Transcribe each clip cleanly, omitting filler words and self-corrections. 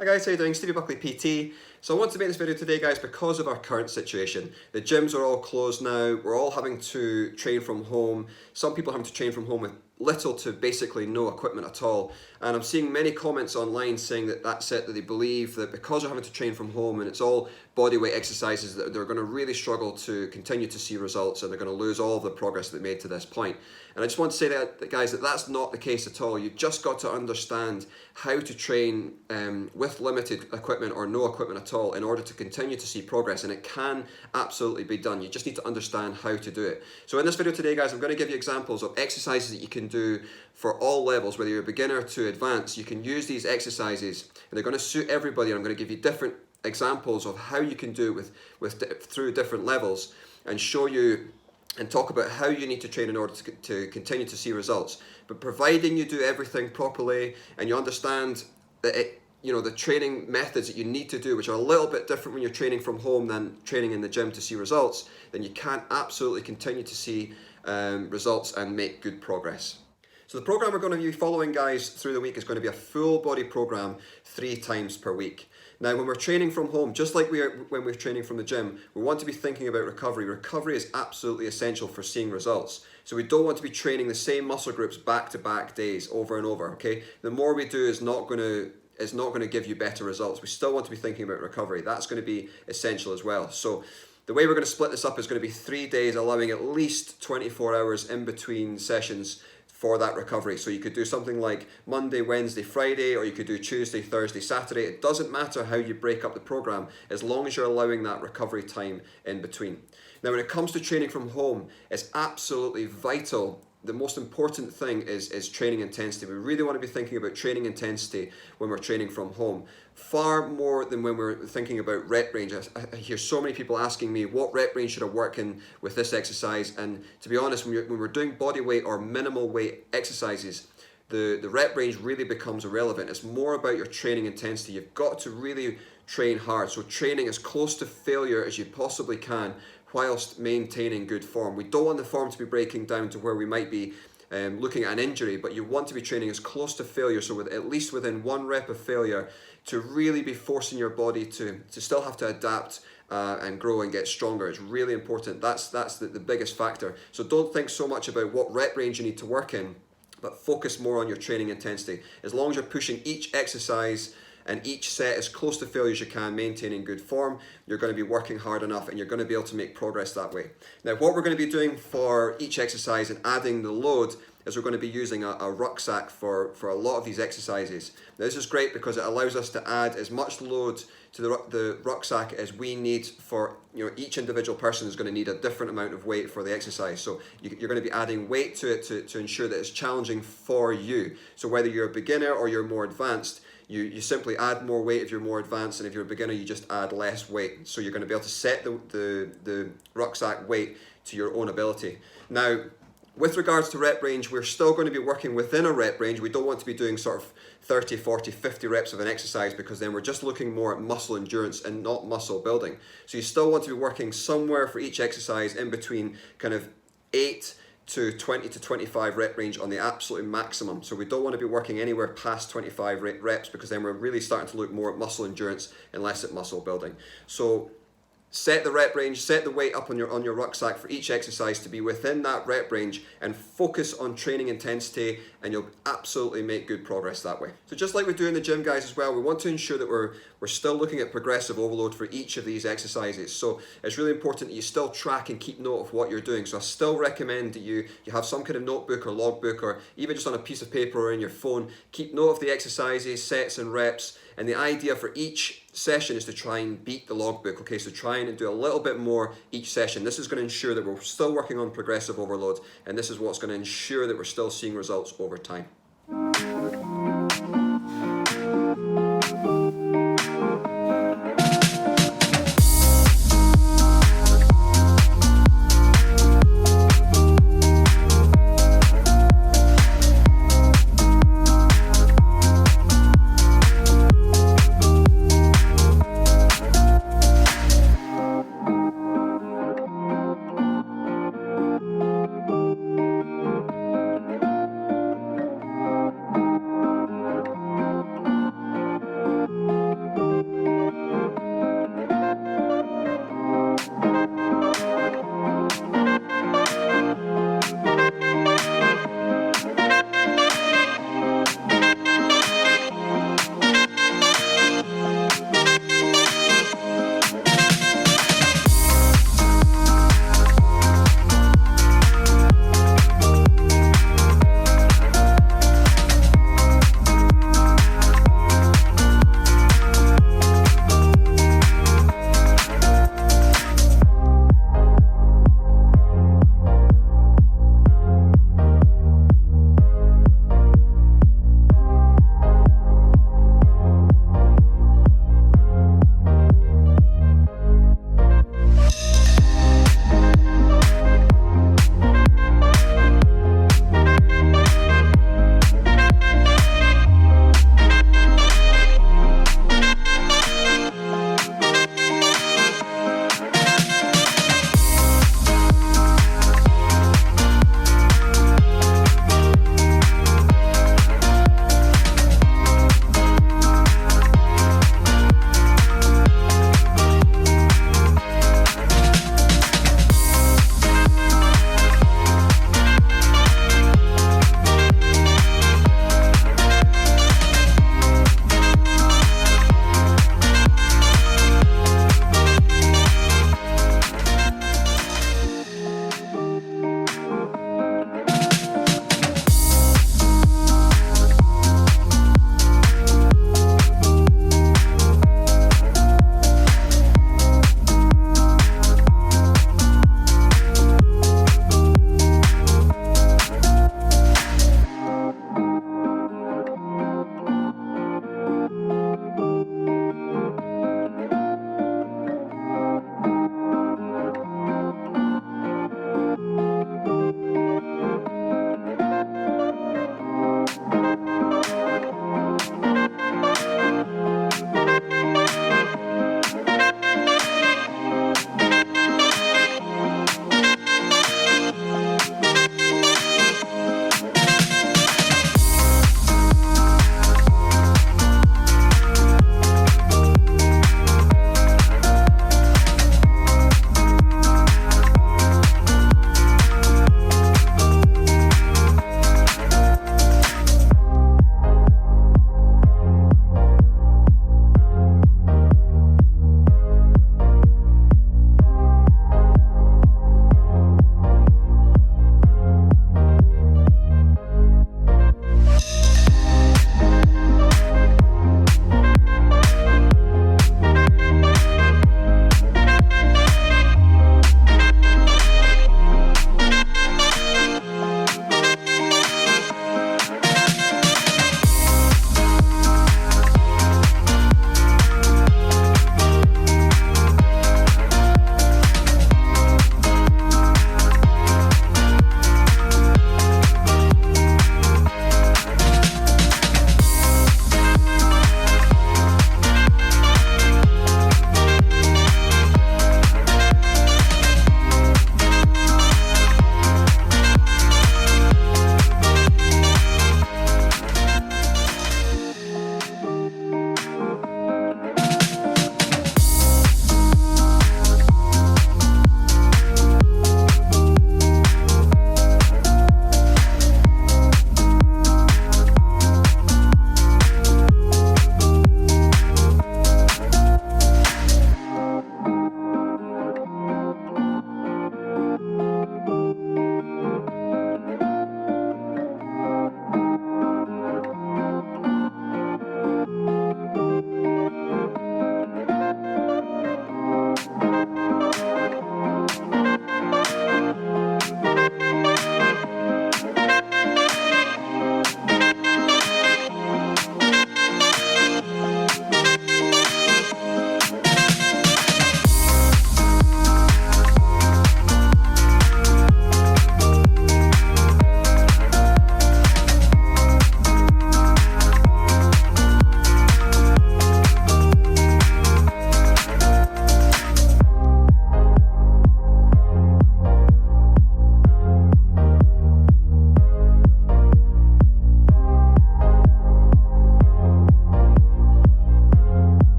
Hi guys, how you doing? Stevie Buckley PT. So I want to make this video today guys because of our current situation. The gyms are all closed now, we're all having to train from home. Some people are having to train from home with little to basically no equipment at all. And I'm seeing many comments online saying that that's it, that they believe that because they're having to train from home and it's all bodyweight exercises that they're going to really struggle to continue to see results and they're going to lose all of the progress they've made to this point. And I just want to say that guys, that that's not the case at all. You've just got to understand how to train with limited equipment or no equipment at all in order to continue to see progress, and it can absolutely be done. You just need to understand how to do it. So in this video today guys, I'm going to give you examples of exercises that you can do for all levels, whether you're a beginner to advanced. You can use these exercises and they're going to suit everybody. I'm going to give you different examples of how you can do it through different levels and show you and talk about how you need to train in order to continue to see results. But providing you do everything properly and you understand that the training methods that you need to do, which are a little bit different when you're training from home than training in the gym to see results, then you can absolutely continue to see results and make good progress. So the program we're going to be following guys through the week is going to be a full body program 3 times per week. Now when we're training from home, just like when we're training from the gym, we want to be thinking about recovery. Recovery is absolutely essential for seeing results. So we don't want to be training the same muscle groups back-to-back days over and over, okay? The more we do is not going to give you better results. We still want to be thinking about recovery. That's going to be essential as well. So the way we're going to split this up is going to be 3 days, allowing at least 24 hours in between sessions for that recovery. So you could do something like Monday, Wednesday, Friday, or you could do Tuesday, Thursday, Saturday. It doesn't matter how you break up the program as long as you're allowing that recovery time in between. Now when it comes to training from home, it's absolutely vital. The most important thing is training intensity. We really want to be thinking about training intensity when we're training from home, far more than when we're thinking about rep range. I hear so many people asking me, what rep range should I work in with this exercise? And to be honest, when we're doing body weight or minimal weight exercises, the rep range really becomes irrelevant. It's more about your training intensity. You've got to really train hard. So training as close to failure as you possibly can whilst maintaining good form. We don't want the form to be breaking down to where we might be looking at an injury, but you want to be training as close to failure, so at least within 1 rep of failure, to really be forcing your body to still have to adapt and grow and get stronger. It's really important. That's the biggest factor. So don't think so much about what rep range you need to work in, but focus more on your training intensity. As long as you're pushing each exercise and each set as close to failure as you can, maintaining good form, you're going to be working hard enough and you're going to be able to make progress that way. Now what we're going to be doing for each exercise and adding the load is we're going to be using a rucksack for a lot of these exercises. Now this is great because it allows us to add as much load to the rucksack as we need for, each individual person is going to need a different amount of weight for the exercise. So you're going to be adding weight to it to ensure that it's challenging for you. So whether you're a beginner or you're more advanced, you simply add more weight if you're more advanced, and if you're a beginner, you just add less weight. So you're going to be able to set the rucksack weight to your own ability. Now, with regards to rep range, we're still going to be working within a rep range. We don't want to be doing sort of 30, 40, 50 reps of an exercise because then we're just looking more at muscle endurance and not muscle building. So you still want to be working somewhere for each exercise in between kind of 8 to 20 to 25 rep range on the absolute maximum. So we don't want to be working anywhere past 25 reps because then we're really starting to look more at muscle endurance and less at muscle building. So set the rep range, set the weight up on your rucksack for each exercise to be within that rep range and focus on training intensity, and you'll absolutely make good progress that way. So just like we do in the gym guys as well, we want to ensure that we're still looking at progressive overload for each of these exercises. So it's really important that you still track and keep note of what you're doing. So I still recommend that you have some kind of notebook or logbook, or even just on a piece of paper or in your phone, keep note of the exercises, sets and reps. And the idea for each session is to try and beat the logbook, okay? So try and do a little bit more each session. This is going to ensure that we're still working on progressive overload, and this is what's going to ensure that we're still seeing results over time.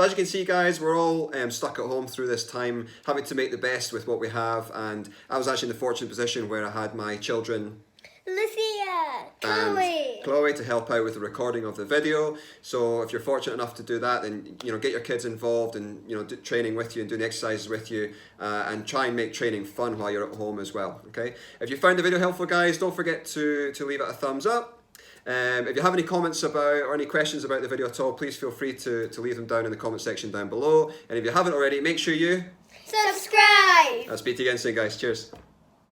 as you can see, guys, we're all stuck at home through this time, having to make the best with what we have. And I was actually in the fortunate position where I had my children, Lucia, and Chloe, to help out with the recording of the video. So if you're fortunate enough to do that, then get your kids involved and do training with you and doing exercises with you, and try and make training fun while you're at home as well. Okay. If you found the video helpful, guys, don't forget to leave it a thumbs up. If you have any comments about or any questions about the video at all, please feel free to leave them down in the comment section down below. And if you haven't already, make sure you subscribe. I'll speak to you again soon, guys. Cheers.